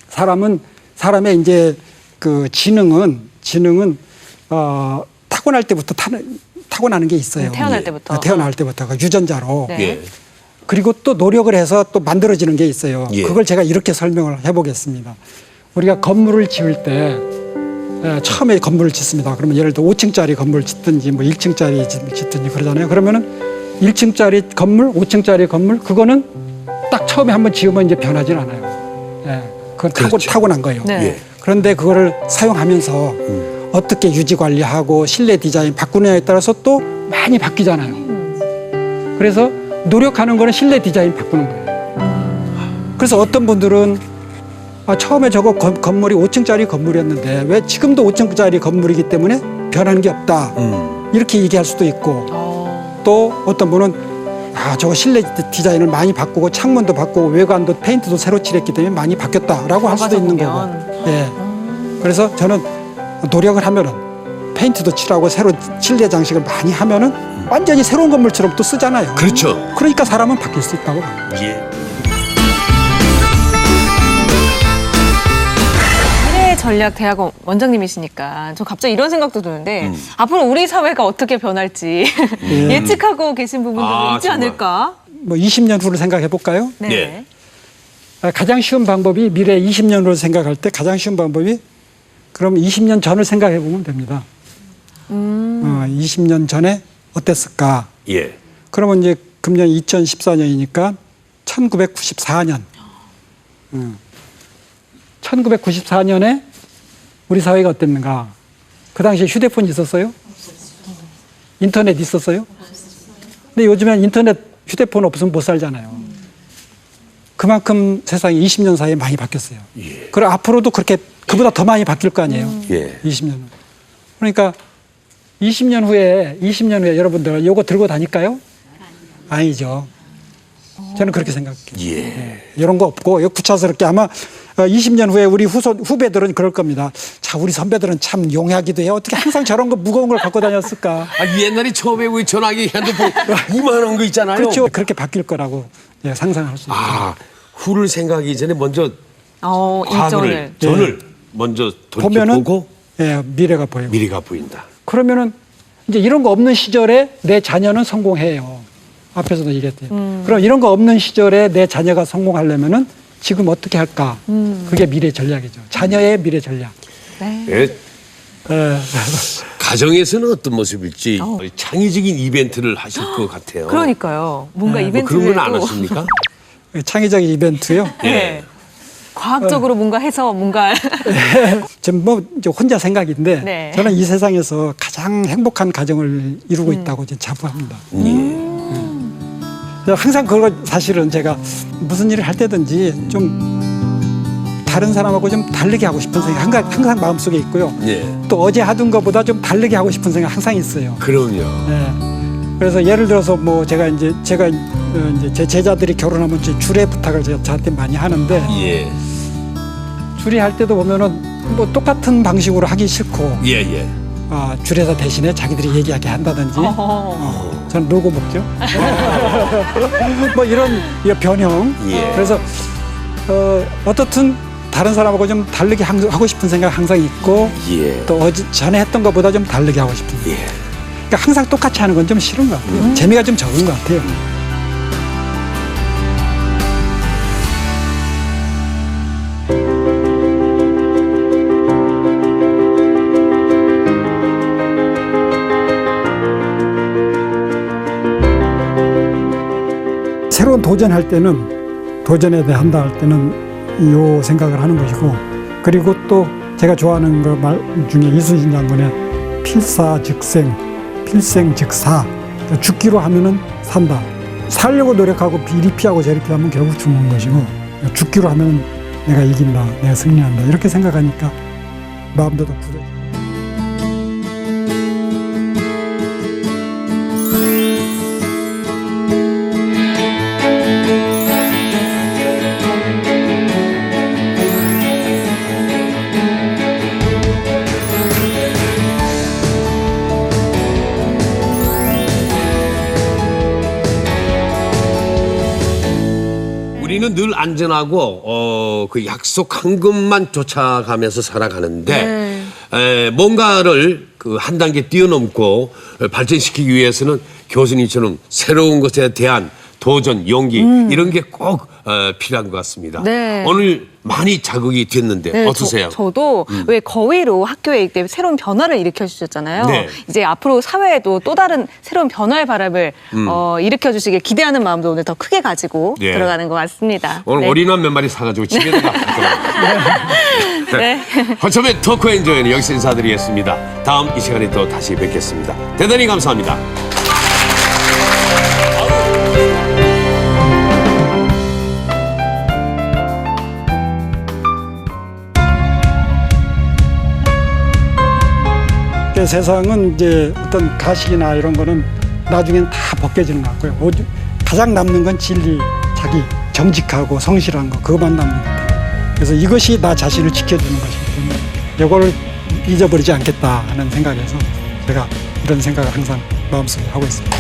사람의 이제 그 지능은 타고날 때부터 타고나는 게 있어요. 태어날 때부터. 태어날 때부터가 유전자로. 네. 그리고 또 노력을 해서 또 만들어지는 게 있어요. 예. 그걸 제가 이렇게 설명을 해보겠습니다. 우리가 건물을 지을 때 처음에 건물을 짓습니다. 그러면 예를 들어 5층짜리 건물을 짓든지 뭐 1층짜리 짓든지 그러잖아요. 그러면은 1층짜리 건물, 5층짜리 건물 그거는 딱 처음에 한번 지으면 이제 변하진 않아요. 그건 그렇죠. 타고난 거예요. 네. 예. 그런데 그거를 사용하면서 어떻게 유지 관리하고 실내 디자인 바꾸느냐에 따라서 또 많이 바뀌잖아요. 그래서 노력하는 거는 실내 디자인 바꾸는 거예요. 그래서 어떤 분들은 처음에 저거 건물이 5층짜리 건물이었는데 왜 지금도 5층짜리 건물이기 때문에 변하는 게 없다. 이렇게 얘기할 수도 있고 또 어떤 분은 저거 실내 디자인을 많이 바꾸고 창문도 바꾸고 외관도 페인트도 새로 칠했기 때문에 많이 바뀌었다라고 할 수도 있는 거고. 예. 그래서 저는 노력을 하면은 페인트도 칠하고 새로 실내 장식을 많이 하면은 완전히 새로운 건물처럼 또 쓰잖아요. 그렇죠. 그러니까 사람은 바뀔 수 있다고 봐요. 예. 미래전략대학원 원장님이시니까 저 갑자기 이런 생각도 드는데 앞으로 우리 사회가 어떻게 변할지 예측하고 계신 부분도 있지 정말. 않을까? 뭐 20년 후를 생각해 볼까요? 네. 가장 쉬운 방법이 미래 20년 후를 생각할 때 가장 쉬운 방법이 그럼 20년 전을 생각해 보면 됩니다. 20년 전에 어땠을까? 예. 그러면 이제 금년 2014년이니까 1994년. 1994년에 우리 사회가 어땠는가? 그 당시에 휴대폰 있었어요? 인터넷 있었어요? 근데 요즘엔 인터넷, 휴대폰 없으면 못 살잖아요. 그만큼 세상이 20년 사이에 많이 바뀌었어요. 그리고 앞으로도 그렇게 그보다 더 많이 바뀔 거 아니에요? 20년 후. 그러니까 20년 후에 여러분들 이거 들고 다닐까요? 아니죠. 저는 그렇게 생각해요. 이런 거 없고 구차스럽게 아마 20년 후에 우리 후배들은 그럴 겁니다. 자, 우리 선배들은 참 용하기도 해요. 어떻게 항상 저런 거 무거운 걸 갖고 다녔을까? 옛날에 처음에 우리 전화기 핸드폰 이만한 거 있잖아요. 그렇죠. 그렇게 바뀔 거라고 상상할 수 있어요. 후를 생각하기 전에 먼저 일전을. 전을 먼저 돌이켜보고 미래가 보이고. 미래가 보인다. 그러면은 이제 이런 거 없는 시절에 내 자녀는 성공해요. 앞에서도 얘기했대요. 그럼 이런 거 없는 시절에 내 자녀가 성공하려면은 지금 어떻게 할까? 그게 미래 전략이죠. 자녀의 미래 전략. 가정에서는 어떤 모습일지 창의적인 이벤트를 하실 것 같아요. 그러니까요. 뭔가 이벤트를 뭐 그런 건 안 하십니까? 창의적인 이벤트요? 네. 과학적으로 뭔가 해서 뭔가 전 뭐 이제 혼자 생각인데 네. 저는 이 세상에서 가장 행복한 가정을 이루고 있다고 이제 자부합니다. 항상 그거 사실은 제가 무슨 일을 할 때든지 좀 다른 사람하고 좀 다르게 하고 싶은 생각 항상 마음속에 있고요. 또 어제 하던 것보다 좀 다르게 하고 싶은 생각 항상 있어요. 그럼요. 그래서 예를 들어서 뭐 제가 이제 제 제자들이 결혼하면 이제 주례 부탁을 저한테 많이 하는데 예. 주례할 때도 보면은 뭐 똑같은 방식으로 하기 싫고 예. 주례사 대신에 자기들이 얘기하게 한다든지 저는 놀고 먹죠. 뭐 이런 변형. 예. 그래서 어떻든 다른 사람하고 좀 다르게 하고 싶은 생각 항상 있고 예. 또 전에 했던 것보다 좀 다르게 하고 싶은. 예. 그러니까 항상 똑같이 하는 건 좀 싫은 것 같아요. 재미가 좀 적은 것 같아요. 새로운 도전할 때는 도전에 대해 한다 할 때는 이 생각을 하는 것이고 그리고 또 제가 좋아하는 그 말 중에 이순신 장군의 필사즉생, 필생즉사 죽기로 하면은 산다. 살려고 노력하고 이리 피하고 저리 피하면 결국 죽는 것이고 죽기로 하면 내가 이긴다, 내가 승리한다 이렇게 생각하니까 마음도 더 굳어지고. 우리는 늘 안전하고 그 약속한 것만 쫓아가면서 살아가는데 뭔가를 그 한 단계 뛰어넘고 발전시키기 위해서는 교수님처럼 새로운 것에 대한 도전, 용기 이런 게 꼭 필요한 것 같습니다. 네. 오늘 많이 자극이 됐는데 네, 어떠세요? 저도 왜 거위로 학교에 이때 새로운 변화를 일으켜 주셨잖아요. 네. 이제 앞으로 사회에도 또 다른 새로운 변화의 바람을 일으켜 주시길 기대하는 마음도 오늘 더 크게 가지고 네. 들어가는 것 같습니다. 오늘 네. 오리남 몇 마리 사가지고 집에다가 네. 허첨의 토크 엔조이는 여기서 인사드리겠습니다. 다음 이 시간에 또 다시 뵙겠습니다. 대단히 감사합니다. 세상은 이제 어떤 가식이나 이런 거는 나중엔 다 벗겨지는 것 같고요. 오직 가장 남는 건 진리, 자기 정직하고 성실한 거 그것만 남는 것 같아요. 그래서 이것이 나 자신을 지켜주는 것이기 때문에 이거를 잊어버리지 않겠다 하는 생각에서 제가 이런 생각을 항상 마음속에 하고 있습니다.